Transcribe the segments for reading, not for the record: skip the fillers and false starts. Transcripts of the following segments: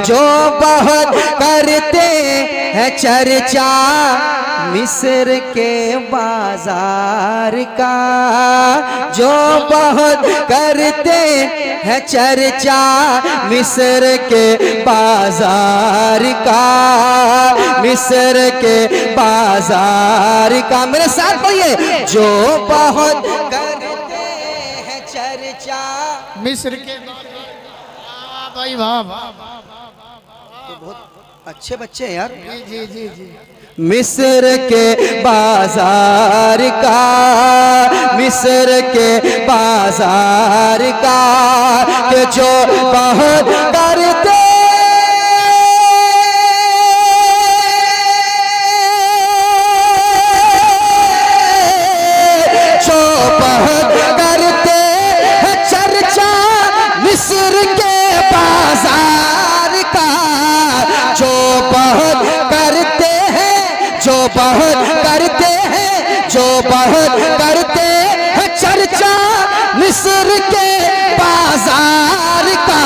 जो बहुत करते हैं चर्चा मिस्र के बाजार का, जो बहुत करते हैं चर्चा मिस्र के बाजार का, मिस्र के बाजार का। मेरे साथ पढ़िए, जो बहुत करते हैं चर्चा मिस्र के भाई वाह वाह, तो बहुत अच्छे बच्चे हैं यार। जी जी जी। मिस्र के बाजार का, मिस्र के बाजार का, कि जो बहुत करते जो बहुत करते हैं चर्चा मिस्र के बाजार का, जो बहुत करते हैं, जो बहुत करते हैं, जो बहुत करते हैं चर्चा मिस्र के बाजार का।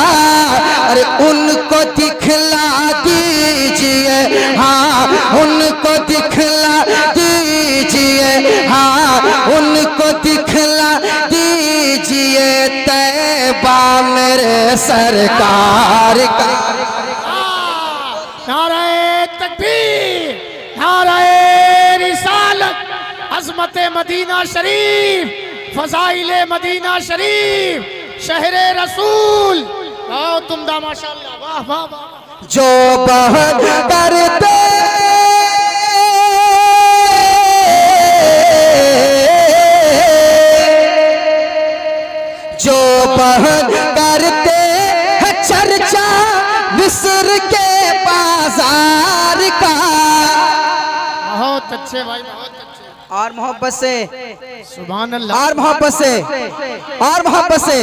अरे उनको दिखला दीजिए, हाँ उनको दिखला दीजिए, हाँ उनको दिखला दीजिए तैबा मेरे सरकार का। नारे तकबीर, नारे रिसालत, अज़मत मदीना शरीफ, फज़ाइले मदीना शरीफ, शहरे रसूल। आओ तुम दा माशाअल्लाह, वाह वाह वाह। जो बहुत करते जो बहुत करते हैं चर्चा मिस्र के बाजार का। बहुत अच्छे भाई, बहुत अच्छे। और मोहब्बत से, सुभान अल्लाह। और मोहब्बत से, और मोहब्बत से,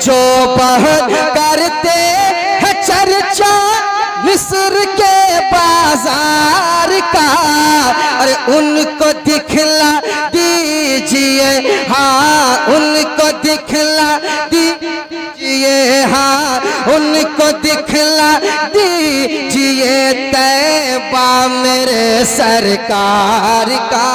जो बहुत करते हैं चर्चा मिस्र के बाजार का। अरे उनको दिखला दीजिए, हाँ उनको दिखला दीजिए, हाँ उनको दिखला दीजिए तैबा मेरे सरकार का।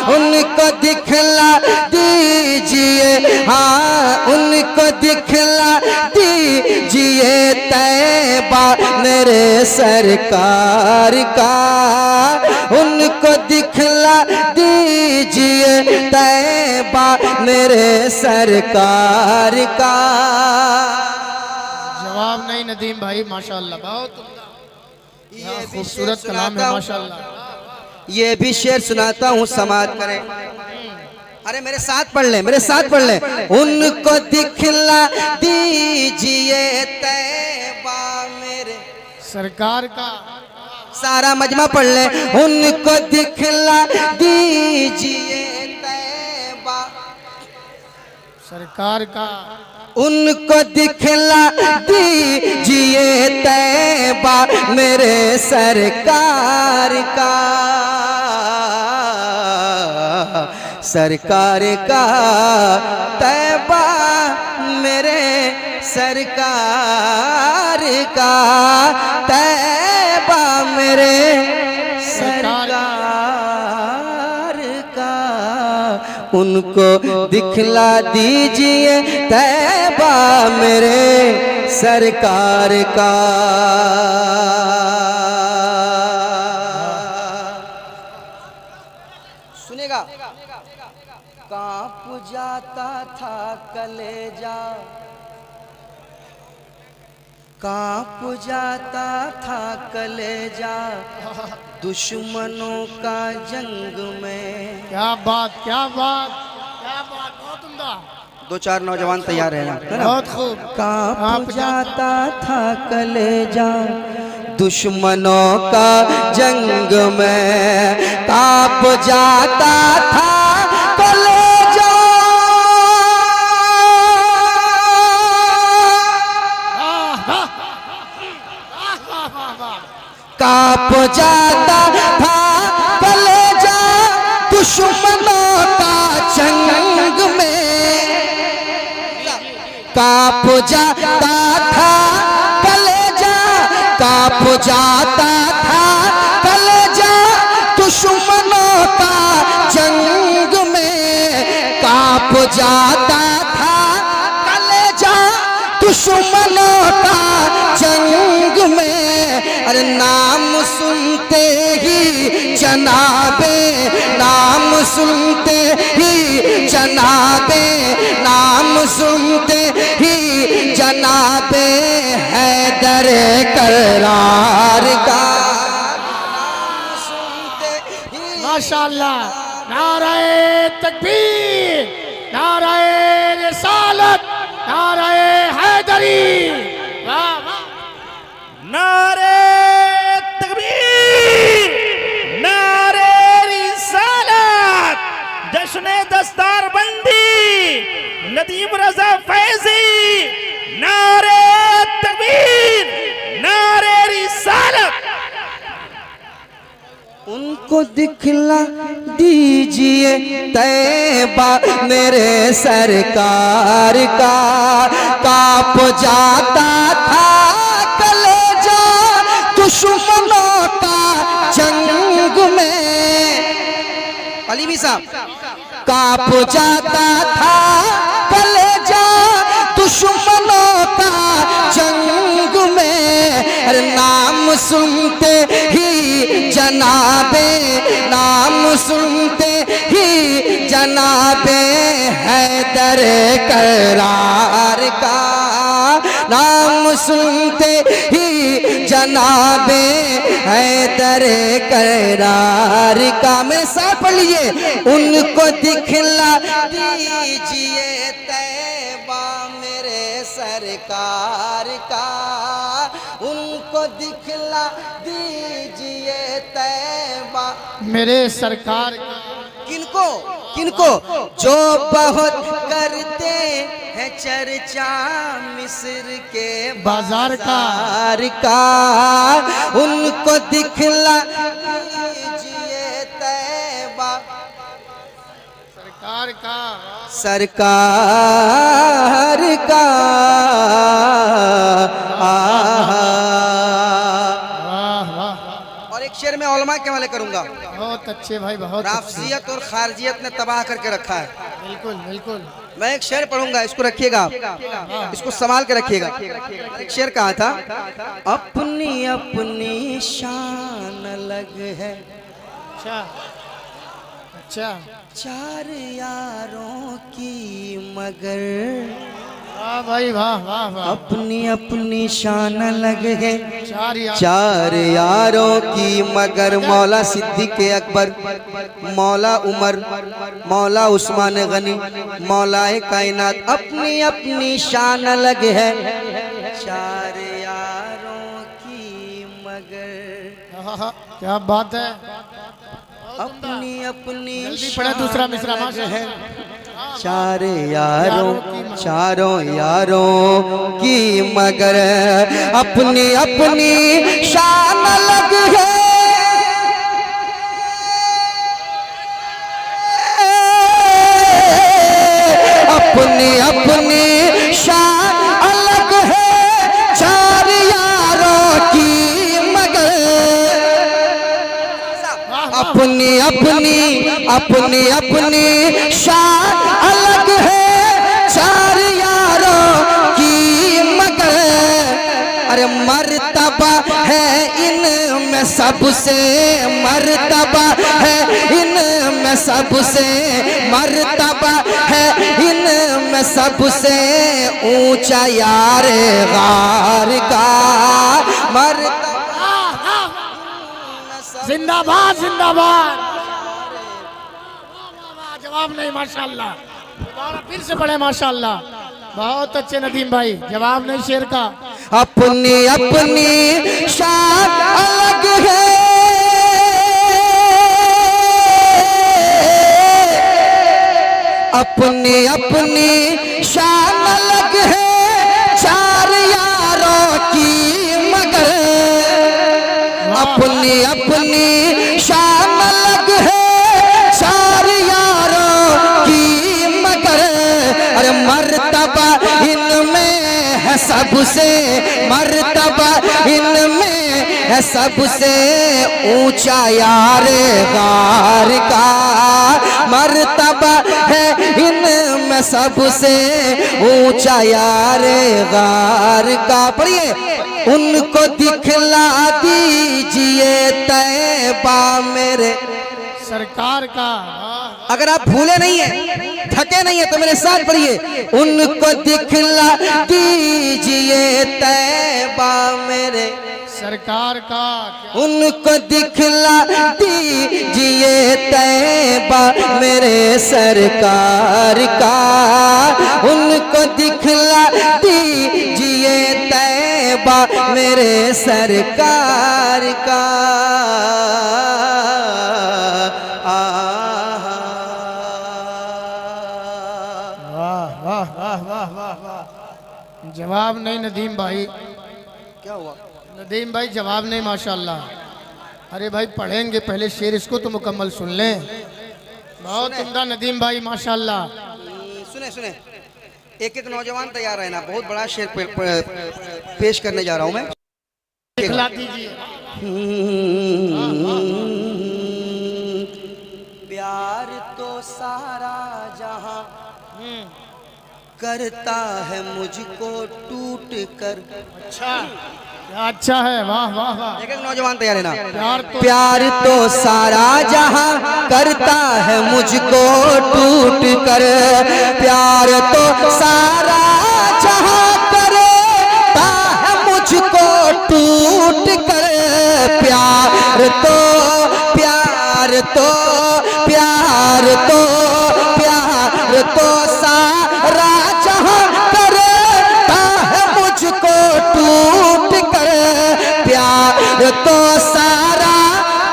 उनको दिखला दीजिए, हाँ उनको दिखला दीजिए तैबा मेरे सरकार का। उनको दिखला दीजिए तैबा मेरे सरकार का। जवाब नहीं नदीम भाई, माशाअल्लाह बहुत उम्दा, खूबसूरत कलाम है माशाअल्लाह। ये भी शेर सुनाता हूँ, समात करें। अरे मेरे साथ पढ़ ले, मेरे साथ पढ़ ले। उनको दिखला दीजिए तैबा मेरे सरकार का। सारा मजमा पढ़ ले। उनको दिखला दीजिए तैबा सरकार का। उनको दिखला दीजिए तैबा मेरे सरकार का, सरकार का तैबा मेरे सरकार का, तैबा मेरे सरकार का। उनको दिखला दीजिए तैबा मेरे सरकार का। सुनेगा। कांप जाता था कलेजा, कांप जाता था कलेजा दुश्मनों का जंग में। क्या बात, क्या बात, क्या बात, बहुत उम्दा। दो चार नौजवान तैयार है ना, बहुत खूब। कांप जाता था कलेजा दुश्मनों का जंग में, कांप जाता था कलेजा, कांप जाता था कलेजा दुश्मनों का जंग में, कांप जाता था कलेजा जाता था कलेजा दुश्मनों का जंग में, कांप जाता था कलेजा दुश्मनों का जंग में। अरे नाम सुनते ही जनाबे, नाम सुनते ही जनाबे, नाम सुनते ही जनाबे हैदर करार का सुनते ही। माशाअल्लाह, नाराए तकबीर, नाराए रिसालत, नाराए हैदरी। वाह वाह, नारे तकबीर, नारे रिसालत, जश्न दस्तार बंदी, नदीम रजा फैजी। नारे तकबीर, नारे रिसालत। उनको दिखला दीजिए तैबा मेरे सरकार का, कांप जाता था कलेजा दुश्मनों का जंग में। अली साहब, कांप जाता था कलेजा दुश्मनों का जंग में। अरे नाम सुनते ही जनाबे, नाम सुनते ही जनाबे हैदर करार का, नाम सुनते ही जनाबे हैदर करार का। मेरे साथ पढ़िए, उनको दिखला दीजिए तैबा मेरे सरकार का, उनको दिखला दीजिए तैबा मेरे सरकार का। किनको किनको? जो बहुत करते हैं चर्चा मिस्र के बाजार का, उनको दिखला दीजिए तैबा सरकार का, सरकार का। वाह वाह, और एक शेर में उलमा के हवाले करूंगा। बहुत अच्छे भाई, बहुत अच्छे। राफजियत और खारजियत ने तबाह करके रखा है। बिल्कुल बिल्कुल। मैं एक शेर पढ़ूंगा, इसको रखिएगा आप, इसको संभाल के रखिएगा। एक शेर कहा था, अपनी अपनी शान अलग है, अच्छा अच्छा, चार यारों की मगर, वाह भाई वाह वाह वाह। अपनी अपनी शान अलग है, चार यार, चार यारों की मगर। मौला सिद्दीक अकबर, मौला उमर, मौला उस्मान गनी, मौलाए कायनात, अपनी अपनी शान अलग है, चार यारों की मगर। क्या बात है। अपनी अपनी जल्दी पढ़े दूसरा मिसरा है, चार यारों, चारों यारों की मगर, अपनी अपनी शान अलग है, अपनी अपनी शान अलग है, चार यारों की मगर। अपनी अपनी अपनी अपनी शान अलग है, चार यारों की मगर। अरे मर्तबा है इनमें सबसे, मर्तबा है इनमें सबसे, मर्तबा है इनमें सबसे ऊंचा यार गार का, मर्तबा। जिंदाबाद जिंदाबाद। जवाब नहीं, माशाल्लाह। दोबारा फिर से पढ़े, माशाल्लाह। बहुत अच्छे नदीम भाई, जवाब नहीं शेर का। अपनी अपनी शान अलग है, अपनी अपनी शान अलग है, चार यारों की मगर। अपनी अपनी शान अलग है, चार यारों की मगर। अरे मर्तबा इनमें है सबसे, मर्तबा इनमें है सबसे ऊंचा यार गार का, मर्तबा है इनमें सबसे ऊंचा यार गार का। पढ़िए, उनको दिखला दीजिए तैबा मेरे सरकार का। अगर आप भूले नहीं है, थके नहीं है तो मेरे साथ पढ़िए, उनको दिखला दीजिए तैबा मेरे सरकार का। उनको दिखला दीजिए तैबा मेरे सरकार का, उनको दिखला दीजिए तैबा मेरे सरकार का। वाह वाह वाह वाह वाह वाह। जवाब नहीं नदीम भाई। क्या हुआ नदीम भाई? जवाब नहीं माशाल्लाह। अरे भाई पढ़ेंगे पहले शेर, इसको तो मुकम्मल सुन लें। बहुत उम्दा नदीम भाई माशाल्लाह। सुने सुने, एक नौजवान तैयार है ना, बहुत बड़ा शेर पेश करने जा रहा हूं मैं। दिखला दीजिए। प्यार तो सारा जहां करता है मुझको टूट कर। अच्छा, क्या अच्छा है। वाह वाह वाह। एक नौजवान तैयार है ना। प्यार तो सारा जहां करता है मुझको टूट कर, प्यार तो सारा जहां करता है मुझको टूट कर, प्यार तो प्यार तो प्यार तो प्यार तो सारा जहां करता है मुझको टूट कर, प्यार तो सारा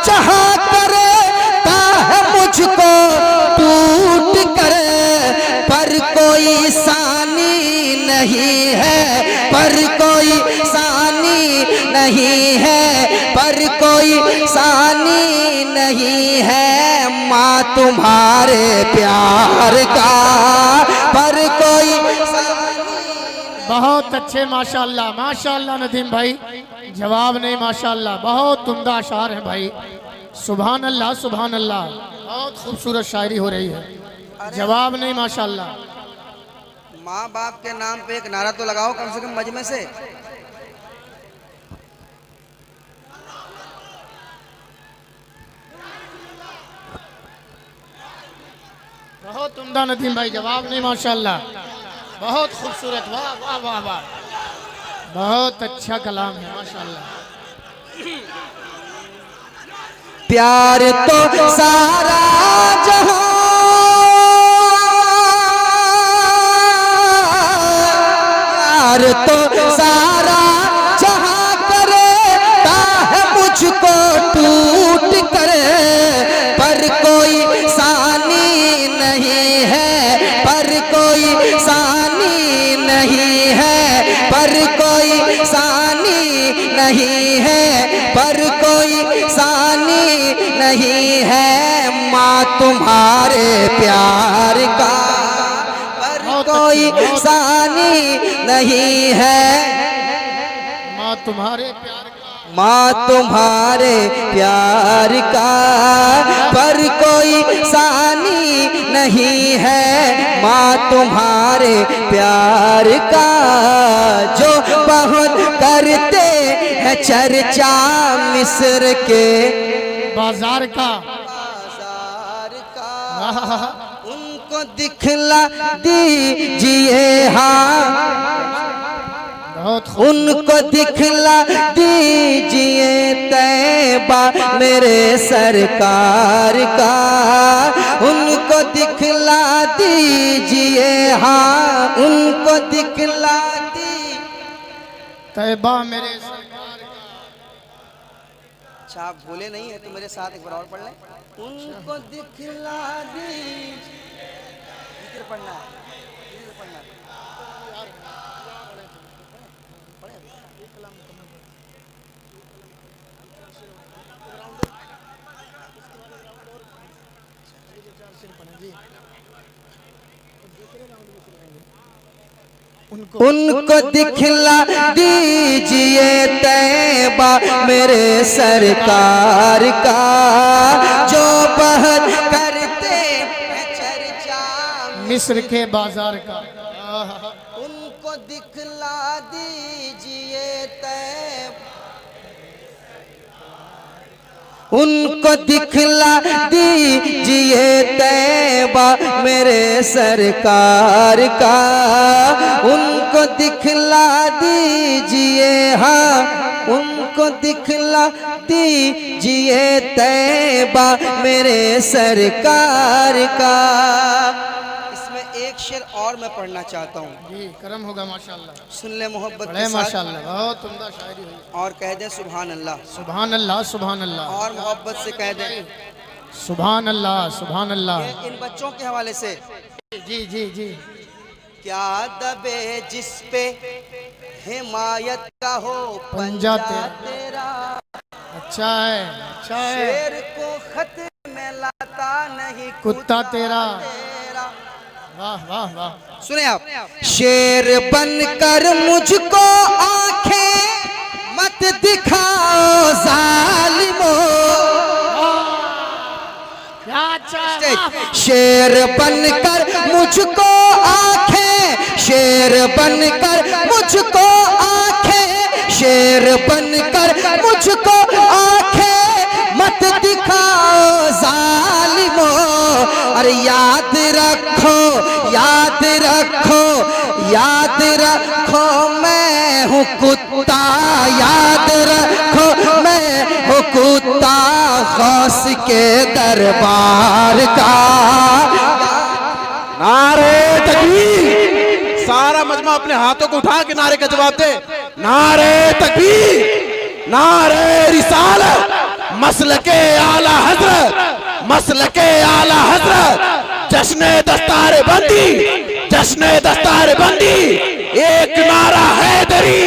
जहां करता है मुझको टूट कर, पर कोई सानी नहीं है, पर कोई सानी नहीं है, पर कोई सानी नहीं है माँ तुम्हारे प्यार का, पर कोई बहुत अच्छे माशाल्लाह माशाल्लाह नदीम भाई। जवाब नहीं माशाल्लाह। बहुत उम्दा अशार है भाई। सुभान अल्लाह सुभान अल्लाह। बहुत खूबसूरत शायरी हो रही है। जवाब नहीं माशाल्लाह। माँ बाप के नाम पे एक नारा तो लगाओ कम से कम मजमे से। बहुत उम्दा नदीम भाई। जवाब नहीं माशाल्लाह। बहुत खूबसूरत। वाह वाह वाह वाह। बहुत अच्छा कलाम है माशाल्लाह। प्यार तो सारा जहां प्यार तो सारा जहां करता है मुझको टूट कर, पर कोई सानी नहीं है, पर कोई सानी नहीं है, पर कोई सानी नहीं है, पर कोई सानी नहीं है माँ तुम्हारे प्यार का, पर कोई सानी नहीं है माँ तुम्हारे प्यार का। माँ तुम्हारे प्यार का, पर कोई सानी नहीं है माँ तुम्हारे प्यार का, जो बहुत करते हैं चर्चा मिस्र के बाजार का। उनको दिखला दीजिए हाँ, बहुत उनको दिखला दीजिए तैबा मेरे सरकार का, उनको दिखला दीजिए हाँ, उनको दिखला दी तैबा मेरे सरकार का। अच्छा आप भूले नहीं है तो मेरे साथ एक बार और पढ़ लें। उनको दिखला दीजिए, जिक्र पढ़ना है, जिक्र पढ़ना है। उनको दिखला दीजिए तैबा मेरे सरकार का, जो बहुत करते हैं चर्चा मिस्र के बाजार का। उनको दिखला दीजिए तैबा, उनको दिखला दीजिए तैबा मेरे सरकार का, उनको दिखला दीजिए, हाँ उनको दिखला दीजिए तैबा मेरे सरकार का। इसमें एक शेर और मैं पढ़ना चाहता हूँ। जी करम होगा माशाल्लाह। सुन ले मोहब्बत बड़े के साथ माशाल्लाह, बहुत उम्दा शायरी हुई। और कह दे सुभान अल्लाह, सुभान अल्लाह सुभान अल्लाह, और मोहब्बत से कह दे सुभान अल्लाह सुभान अल्लाह। ये इन बच्चों के हवाले से। जी जी जी। क्या दबे जिस पे हिमायत का हो पंजा तेरा, अच्छा है अच्छा है। शेर को खत में लाता नहीं कुत्ता तेरा। वाह वाह वाह। सुने आप, शेर बनकर मुझको आंखें मत दिखाओ जालिमो, क्या अच्छा है। शेर बनकर मुझको आंखें, शेर बनकर मुझको आंखें, शेर बनकर मुझको आंखें मत दिखाओ जालिमो। अरे याद रखो याद रखो याद रखो मैं हूँ कुत्ता, याद रखो मैं हूँ कुत्ता गौस के दरबार का। नारे तकबीर। सारा मजमा अपने हाथों को उठा के नारे का जवाब दे। नारे तकबीर, नारे रिसालत, मसलके आला हजरत, मसलके आला हजरत, जश्ने दस्तार बंदी, जश्ने दस्तार बंदी। एक नारा हैदरी,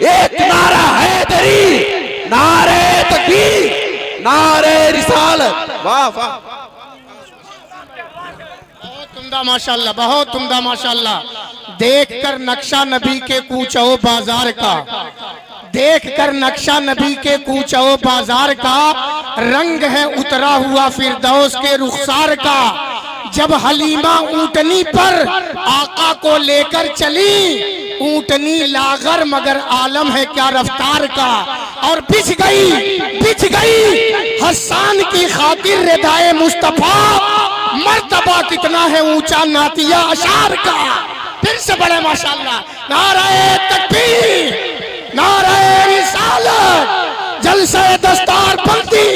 एक नारा हैदरी, नारे तकबीर, नारे रिसालत। वाह वाह, बहुत उम्दा माशाल्लाह, बहुत उम्दा माशाल्लाह। देखकर नक्शा नबी के कूचो बाजार का, देखकर नक्शा नबी के कूचो बाजार का, रंग है उतरा हुआ फिरदौस के रुखसार का। जब हलीमा ऊंटनी पर आका को लेकर चली, ऊंटनी लागर मगर आलम है क्या रफ्तार का। और बिछ गई हसन की खातिर रिदाए मुस्तफा, मर्तबा कितना है ऊंचा नातिया अशार का। फिर से बड़े माशाल्लाह। नारे तकबीर, नारे रिसालत, जलसे दस्तार बंदी।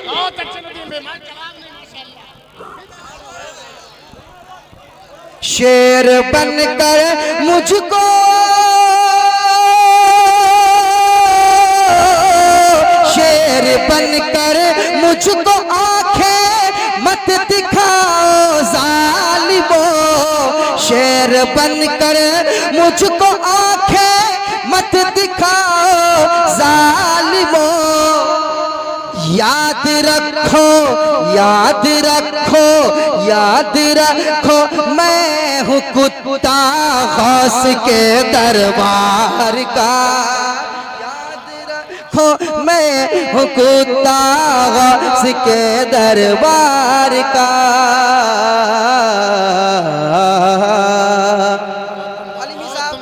बहुत अच्छे शेर बनकर मुझको, शेर बनकर मुझको आंखें मत दिखाओ जालिमो, शेर बनकर मुझको आंखें मत दिखाओ जालिमो। याद रखो याद रखो याद रखो मैं हूँ कुत्ता गौस के दरबार का, याद रखो मैं हूँ कुत्ता गौस के दरबार का। अली साहब,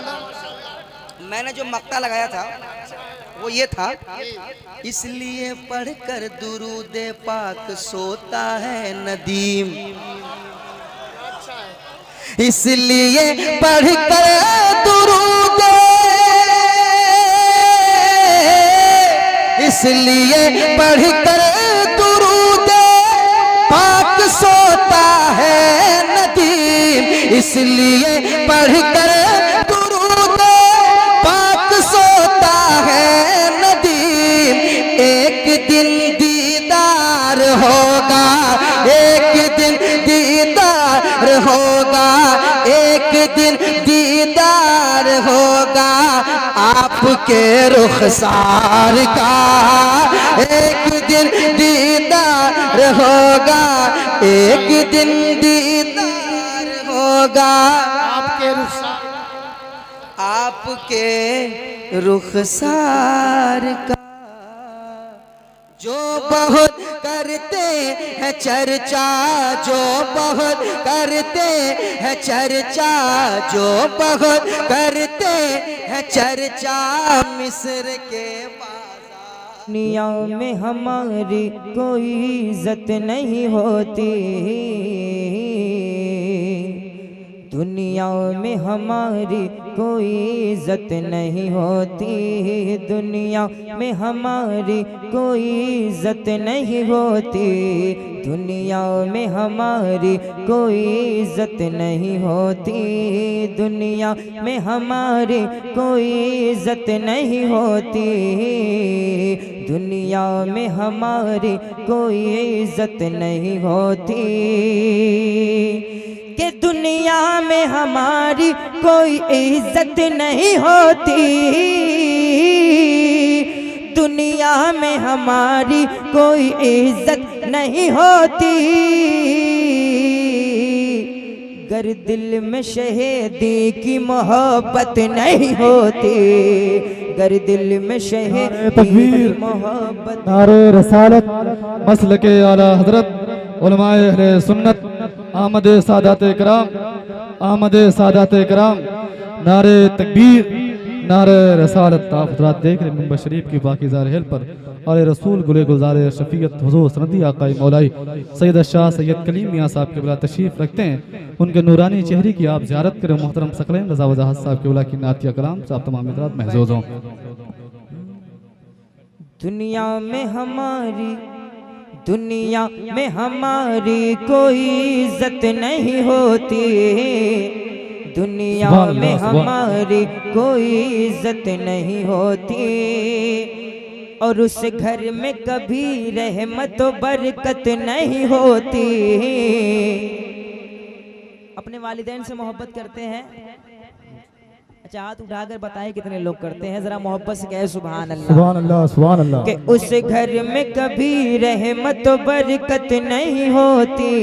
मैंने जो मक्ता लगाया था वो ये था, इसलिए पढ़कर दुरूद पाक सोता है नदीम, इसलिए पढ़कर दुरूद, इसलिए पढ़कर दुरूद पाक सोता है नदीम, इसलिए पढ़कर दुरूद पाक सोता है नदीम। एक दिन दीदार होगा, एक दिन दीदार होगा, एक दिन दीदार होगा आपके रुखसार का, एक दिन दीदार होगा, एक दिन दीदार होगा आपके रुखसार। आपके रुखसार का जो बहुत करते हैं चर्चा, जो बहुत करते हैं चर्चा, जो बहुत करते हैं चर्चा मिस्र के दुनिया में हमारी कोई इज्जत नहीं होती, दुनिया में हमारी कोई इज्जत नहीं होती, दुनिया में हमारी कोई इज्जत नहीं होती, दुनिया में हमारी कोई इज्जत नहीं होती, दुनिया में हमारी कोई इज्जत नहीं होती, दुनिया में हमारी कोई इज्जत नहीं होती, कि दुनिया में हमारी कोई इज्जत नहीं होती, दुनिया में हमारी कोई इज्जत नहीं होती, गर दिल में शहीदी की मोहब्बत नहीं होती, गर दिल में शहीदी की मोहब्बत। नारे रसालत मसलके आला हजरत उलमाए अहले सुन्नत आमद सादात कराम, आमद सादात कराम, नारे तकबीर, नारे रसालत। आप हज़रात देख रहे मिंबर शरीफ की पाकीज़ा रहल पर और रसूल गुले गुलजार शफीयत हुजूर सनदी आकाई मौलाई सैयद शाह सैयद कलीम मियाँ साहब के बिला तशरीफ़ रखते हैं। उनके नूरानी चेहरे की आप ज़ियारत करें। मोहतरम सकलैन रज़ा वज़ाहत साहब के बिला की नातिया कलाम साहब तमाम हज़रात महजूज हों। दुनिया में हमारी, दुनिया में हमारी कोई इज्जत नहीं होती, दुनिया में हमारी कोई इज्जत नहीं होती, और उस घर में कभी रहमत व बरकत नहीं होती। अपने वालिदैन से मोहब्बत करते हैं? अच्छा हाथ उठाकर बताएं कितने लोग करते हैं, जरा मोहब्बत से कहे सुभान अल्लाह, सुभान अल्लाह, सुभान अल्लाह। कि उस घर में कभी रहमत व बरकत नहीं होती,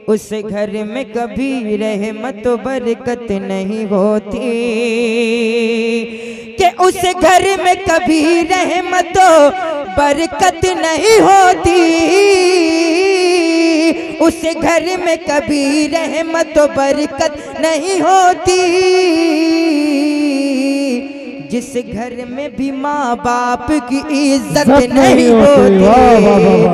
उस घर में कभी रहमत व बरकत नहीं होती, कि उस घर में कभी रहमत व बरकत नहीं होती, उस घर में कभी रहमत व बरकत नहीं होती, जिस घर में भी माँ बाप की इज्जत नहीं होती,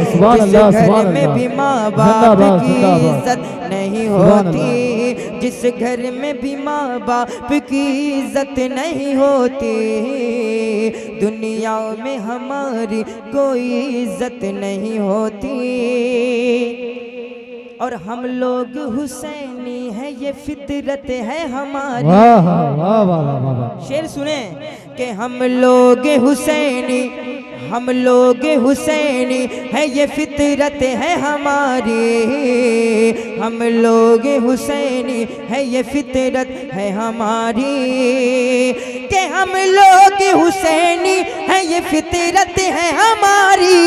जिस घर में भी माँ बाप की इज्जत नहीं होती, जिस घर में भी माँ बाप की इज्जत नहीं होती, दुनिया में हमारी कोई इज्जत नहीं होती। और हम लोग हुसैनी है, ये फितरत है हमारी। वाह वाह वाह वाह वाह। शेर सुने कि हम लोग हुसैनी, हम लोग हुसैनी है, ये फितरत है हमारी, हम लोग हुसैनी है, ये फितरत है हमारी, कि हम लोग हुसैनी है, ये फितरत है हमारी,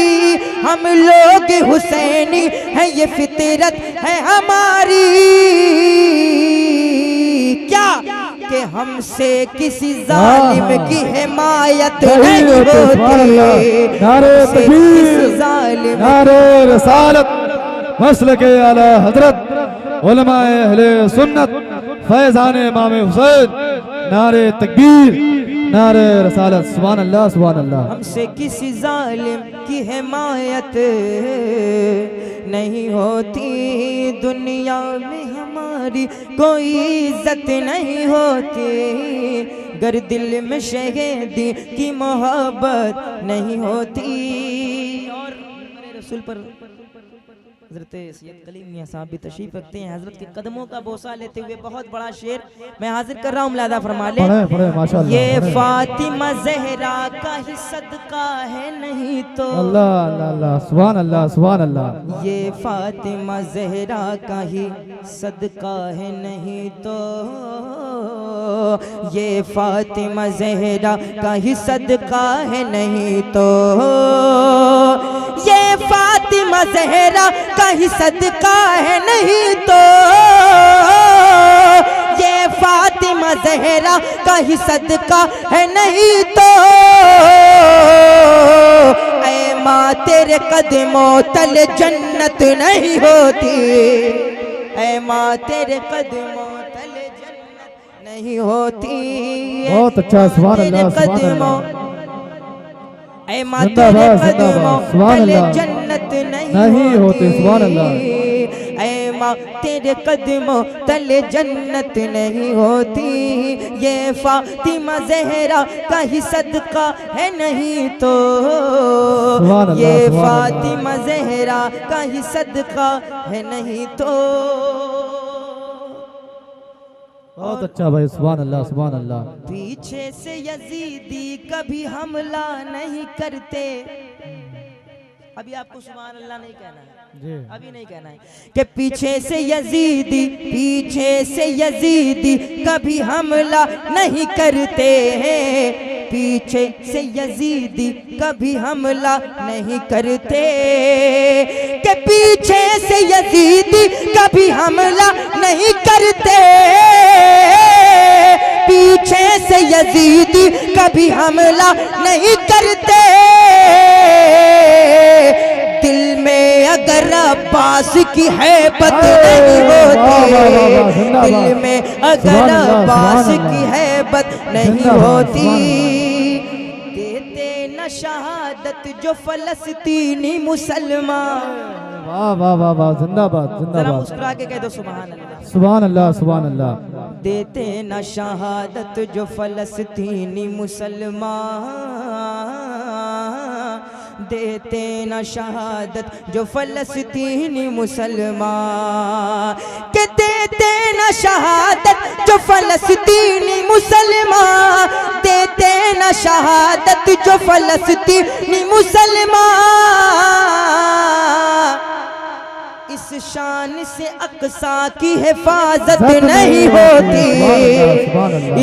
हम लोग हुसैनी है, ये फितरत है हमारी। क्या कि हमसे किसी जालिम की हिमायत नहीं होती, नारे तकबीर, जालिम नारे रसालत मसलके आला हजरत उलमाए अहले सुन्नत फैजान इमाम हुसैन, नारे तकबीर, नारे रसालत। सुभान अल्लाह, सुभान अल्लाह। हमसे किसी जालिम की हिमायत नहीं होती, दुनिया में हमारी कोई इज्जत नहीं होती, गर दिल में शहीदी की मोहब्बत नहीं होती। और मेरे रसूल पर हज़रत सैयद कलीम मियाँ साहब भी तशरीफ रखते हैं। हज़रत के कदमों का बोसा लेते हुए बहुत बड़ा शेर मैं हाजिर कर रहा हूँ, मुलादा फरमा ले। पढ़े पढ़े माशाअल्लाह। ये फातिमा ज़हरा का ही सदका है नहीं तो, अल्लाह अल्लाह अल्लाह, सुभान अल्लाह, सुभान अल्लाह। ये फातिमा ज़हरा का ही सदका है नहीं तो, ये फातिमा ज़हरा का ही सदका है नहीं तो, ये फातिमा ज़हरा का ही सदका है नहीं तो, ये फातिमा फातिमा जहरा का ही सदका है नहीं तो ऐ माँ तेरे कदमों तले जन्नत नहीं होती, ऐ माँ तेरे कदमों तले जन्नत नहीं होती। बहुत अच्छा, सुभान अल्लाह, सुभान अल्लाह। ऐ माँ तेरे कदमों तले अल्लाह। जन्नत नहीं होती, सुभान अल्लाह। ऐ माँ तेरे कदमों तले जन्नत नहीं होती, ये फातिमा जहरा का ही सदका है नहीं तो, सुभान अल्लाह, ये सुभान अल्लाह। फातिमा जहरा का ही सदका है नहीं तो। बहुत अच्छा भाई, सुभान अल्लाह, सुभान अल्लाह। पीछे से यजीदी कभी हमला नहीं करते। अभी आपको सुभान अल्लाह नहीं कहना है, अभी नहीं कहना है कि पीछे से यजीदी कभी हमला नहीं करते हैं, पीछे से यजीदी कभी हमला नहीं करते, कि पीछे से यजीदी कभी हमला नहीं करते, पीछे से यजीदी कभी हमला नहीं करते, दिल में अगर अब्बास की हैबत नहीं होती, दिल में अगर अब्बास की हैबत नहीं होती, देते न शहादत जो फलस्तीनी मुसलमान। वाह वाह वाह वाह, जिंदाबाद जरा जिंदाबाद। मुस्कुरा के कह दो सुभान अल्लाह। सुभान अल्लाह, सुभान अल्लाह। देते न शहादत जो फलस्तीनी मुसलमान, देते न शहादत जो फलस्तीनी मुसलमान, के देते न शहादत जो फलस्तीनी मुसलमान, देते न शहादत जो फलस्तीनी मुसलमान, इस शान से अक्सा की हिफाजत नहीं होती,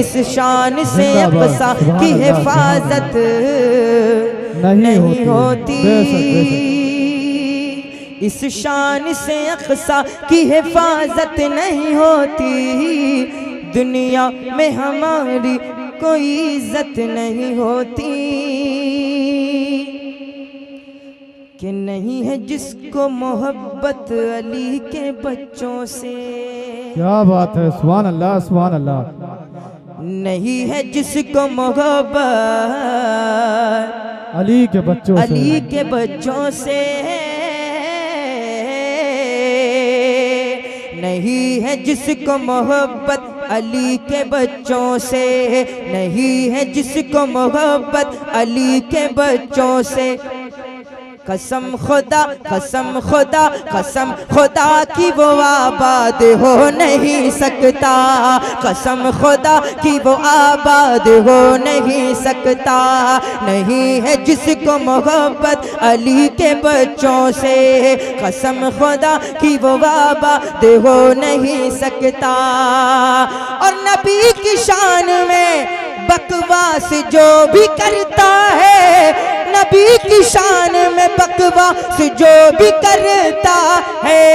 इस शान से अक्सा की हिफाजत नहीं होती, इस शान से अक्सा की हिफाजत नहीं होती, दुनिया में हमारी कोई इज्जत नहीं होती, कि नहीं है जिसको मोहब्बत अली के बच्चों से। क्या बात है, सुभान अल्लाह, सुभान अल्लाह। नहीं है जिसको मोहब्बत अली के बच्चों से, अली के बच्चों से, नहीं है जिसको मोहब्बत अली के बच्चों से, नहीं है जिसको मोहब्बत अली के बच्चों से, कसम खुदा कसम खुदा कसम खुदा की वो आबाद हो नहीं सकता, कसम खुदा की वो आबाद हो नहीं सकता, नहीं है जिसको मोहब्बत अली के बच्चों से, कसम खुदा की वो आबाद हो नहीं सकता। और नबी की शान में बकवास जो भी करता है, नबी की शान में बकवास जो भी करता है,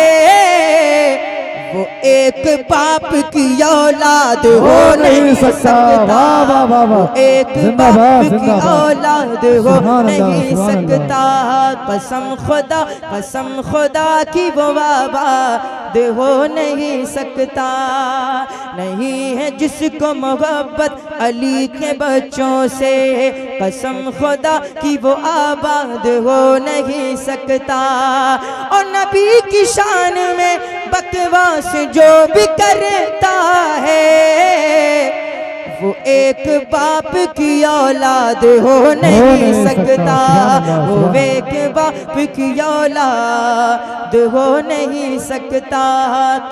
वो एक बाप की औलाद हो नहीं सकता, वाह वाह वाह वाह, एक जिंदाबाद, बाप की जिंदाबाद। औलाद हो सुभान अल्लाह, नहीं सुभान सकता, कसम खुदा की वो आबाद हो नहीं सकता, नहीं है जिसको मोहब्बत अली के बच्चों से, कसम खुदा की वो आबाद हो नहीं सकता। और नबी की शान में बकवास जो भी करता है, वो एक बाप की औलाद हो नहीं सकता, वो एक बाप की औलाद हो नहीं सकता,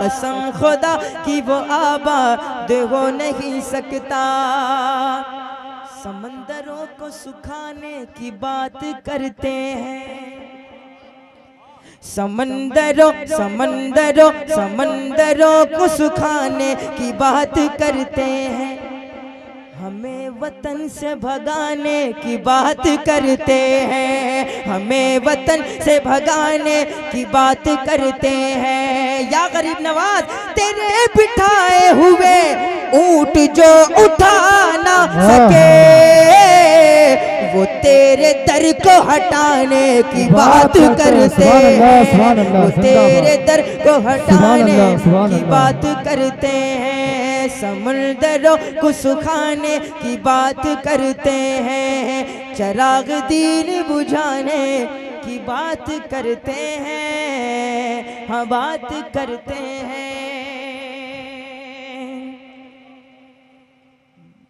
कसम खुदा की वो आबाद हो नहीं सकता। समंदरों को सुखाने की बात करते हैं, समंदरों समंदरों समंदरों को सुखाने की बात करते हैं, हमें वतन से भगाने की बात करते हैं, हमें वतन से भगाने की बात करते हैं। या गरीब नवाज तेरे बिठाए हुए ऊंट जो उठा ना सके वो तेरे दर को हटाने की बात करते हैं, वो तेरे दर को हटाने की बात करते हैं, समुंदरों को सुखाने की बात करते हैं, चिराग दीन बुझाने की बात करते हैं, हाँ बात करते हैं।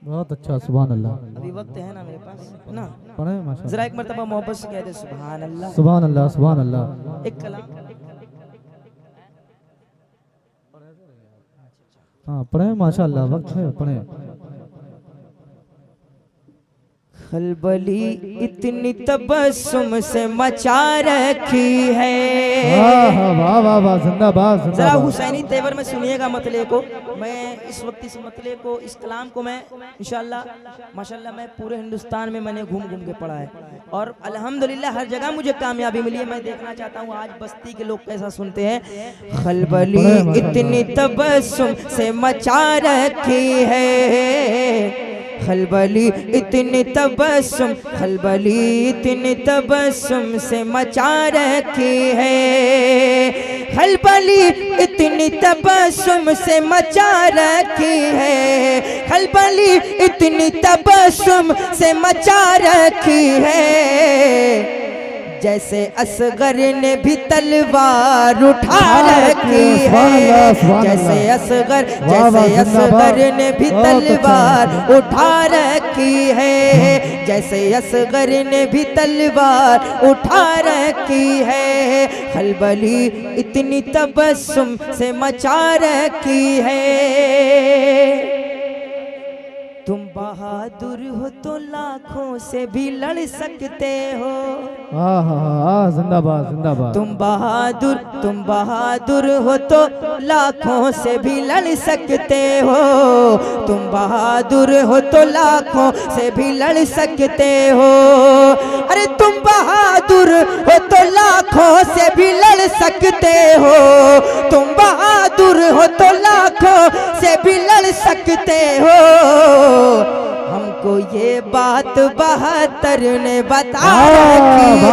बहुत अच्छा, सुभान अल्लाह। अभी वक्त है ना मेरे पास ना, पढ़े माशाल्लाह। जरा एक मर्तबा मोहब्बत से कह दे सुभान अल्लाह। सुभान अल्लाह, सुभान अल्लाह। एक कलाम हाँ पढ़े माशाल्लाह, वक्त है, पढ़े। खलबली इतनी तबस्सुम से मचा रखी है। वाह वाह वाह, जिंदाबाद जरा जिंदाबाद। हुसैनी तेवर में सुनिएगा मतले को। मैं इस वक्त इस मतले को, इस कलाम को मैं इंशाल्लाह माशाल्लाह मैं पूरे हिंदुस्तान में मैंने घूम घूम के पढ़ा है और अल्हम्दुलिल्लाह हर जगह मुझे कामयाबी मिली है। मैं देखना चाहता हूँ आज बस्ती के लोग कैसा सुनते हैं। खलबली इतनी तबस्सुम से मचा रखी है, खलबली इतनी तबस्सुम, खलबली इतनी तबस्सुम से मचा रखी है, खलबली इतनी तबस्सुम से मचा रखी है, खलबली इतनी तबस्सुम से मचा रखी है, जैसे असगर ने भी तलवार उठा रखी है, जैसे असगर ने भी तलवार उठा रखी है, जैसे असगर ने भी तलवार उठा रखी है, खलबली इतनी तबस्सुम से मचा रखी है। तुम बहादुर हो तो लाखों से भी लड़ सकते हो, जिंदाबाद जिंदाबाद। तुम बहादुर हो तो लाखों से भी लड़ सकते हो, तुम बहादुर हो तो लाखों से भी लड़ सकते हो, अरे तुम बहादुर हो तो लाखों से भी लड़ सकते हो, तुम बहादुर हो तो लाखों से भी लड़ सकते हो। हमको ये बात बहादुर ने बता रखी है,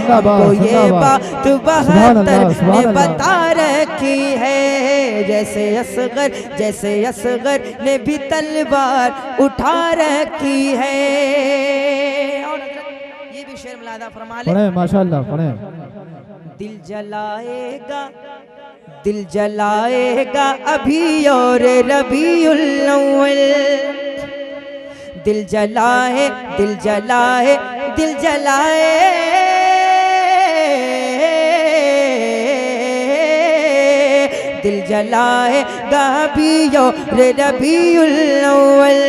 हमको ये बात बहादुर ने बता रखी है, जैसे असगर ने भी तलवार उठा रखी है। और ये भी शेर मुलादा फरमा ले, पढ़े माशाल्लाह, पढ़े। दिल जलाएगा अभी और रबीउल अव्वल, दिल जलाए दिल जलाए दिल जलाए दिल जलाएगा भी और रबीउल अव्वल,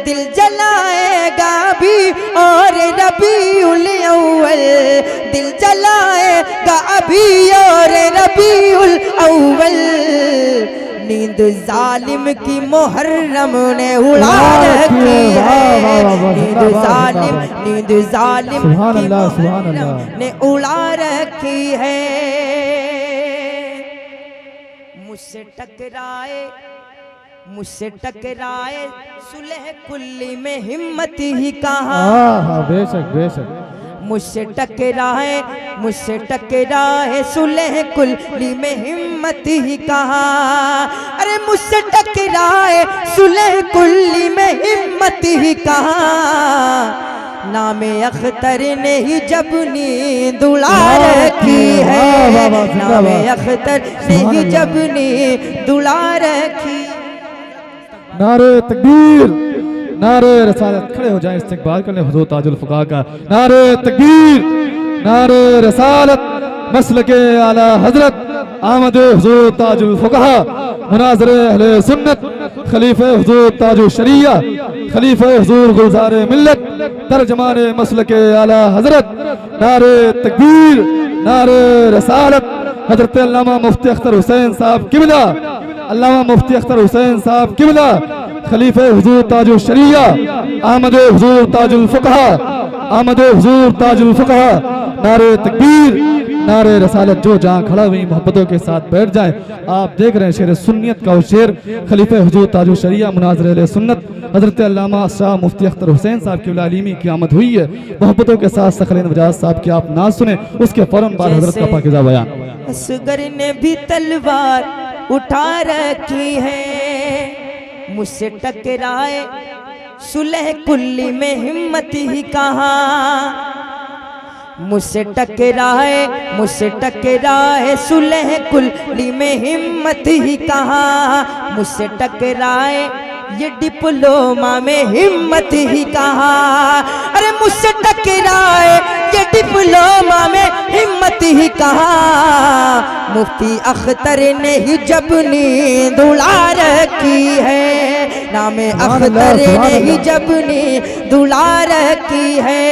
दिल जलाएगा भी और रबीउल अव्वल, दिल जलाएगा अभी और रबीउल अव्वल, नींद जालिम की मुहर्रम ने उड़ा रखी है, नींद जालिम की मुहर्रम ने उड़ा रखी है। मुझसे टकराए सुलह कुल्ली में हिम्मत ही कहाँ, बेशक बेशक। मुझसे टकराए सुलह कुल्ली में हिम्मत ही कहाँ, अरे मुझसे टकराए सुलह कुल्ली में हिम्मत ही कहाँ, नामे अख्तर ने ही जब नींद उड़ा रखी है, नामे अख्तर ने ही जब नींद उड़ा रखी। नारे तकबीर, नारे रसालत। खड़े हो जाएं, इस्तिकबाल करने हुजूर ताजुल फुक़हा का। नारे तकबीर, नारे रसालत, मसलके आला हजरत आमद हुजूर ताजुल फुक़हा, मुनाज़िर अहले सुन्नत, खलीफे हुजूर ताजुल शरिया, खलीफे हुजूर गुलज़ारे मिल्लत, तर्जमाने मसलके आला हजरत। नारे तकबीर, नारे रसालत। हजरत अल्लामा मुफ्ती अख्तर हुसैन साहब किबला, अल्लामा मुफ्ती अख्तर हुसैन साहब किबला, खलीफे हुजूर ताजुल शरिया, आमद हुजूर ताजुल फुक़हा, आमद हुजूर ताजुल फुक़हा। नारे तकबीर, नारे रसालत जो जहाँ खड़ा हुई मोहब्बतों के साथ बैठ जाए। आप देख रहे हैं शेर सुन्नियत का वो शेर खलीफे हुजूर ताजु शरिया मुनाज़िर अहले सुन्नत हज़रत अल्लामा शाह मुफ्ती अख्तर हुसैन साहब की उलालीमी की आमद हुई है। मोहब्बतों के साथ सखलेन वजाज साहब की आप नाज सुने, उसके फौरन बाद हज़रत का पाकीज़ा बयान। असगर ने भी तलवार उठा रखी है, मुझसे टकराए सुलह कुल्ली में हिम्मत ही कहाँ। मुझसे टकराए सुलह कुल्ली में हिम्मत ही कहाँ। मुझसे टकराए ये डिप्लोमा में हिम्मत ही कहाँ। अरे मुझसे टकराए ये डिप्लोमा में हिम्मत ही कहाँ। मुफ्ती अख्तर ने ही जब नींद उड़ा रखी है, नाम अख्तर ने ही जब नींद उड़ा रखी है।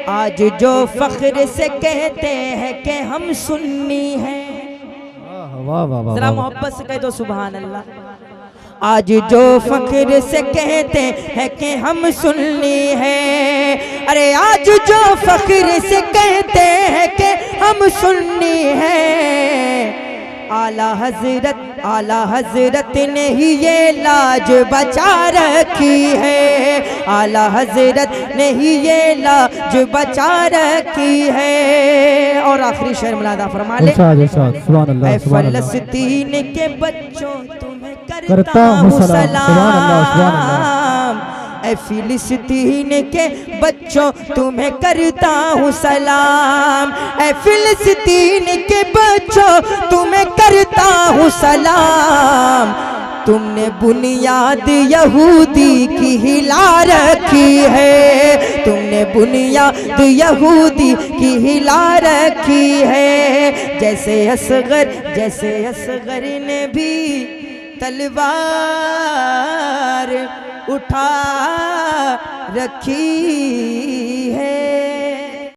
आज जो फख्र से कहते हैं कि हम सुन्नी हैं, जरा मोहब्बत से कह दो सुभान अल्लाह। आज जो फख्र से कहते हैं कि हम सुन्नी हैं, अरे आज जो फख्र से कहते हैं कि हम सुन्नी हैं। आला हजरत ने ही ये लाज बचा रखी है। आला हजरत ने ही ये लाज बचा रखी है। और आखिरी शेर मुलादा फरमा ले। ऐ फलस्तीन के बच्चों तुम्हें करता हूँ सलाम। ऐ फिलिस्तीन के बच्चों तुम्हें करता हूँ सलाम। ऐ फिलिस्तीन के बच्चों तुम्हें करता हूँ सलाम। तुमने बुनियाद यहूदी की हिला रखी है। तुमने बुनियाद यहूदी की हिला रखी है। जैसे असगर ने भी तलवार उठा रखी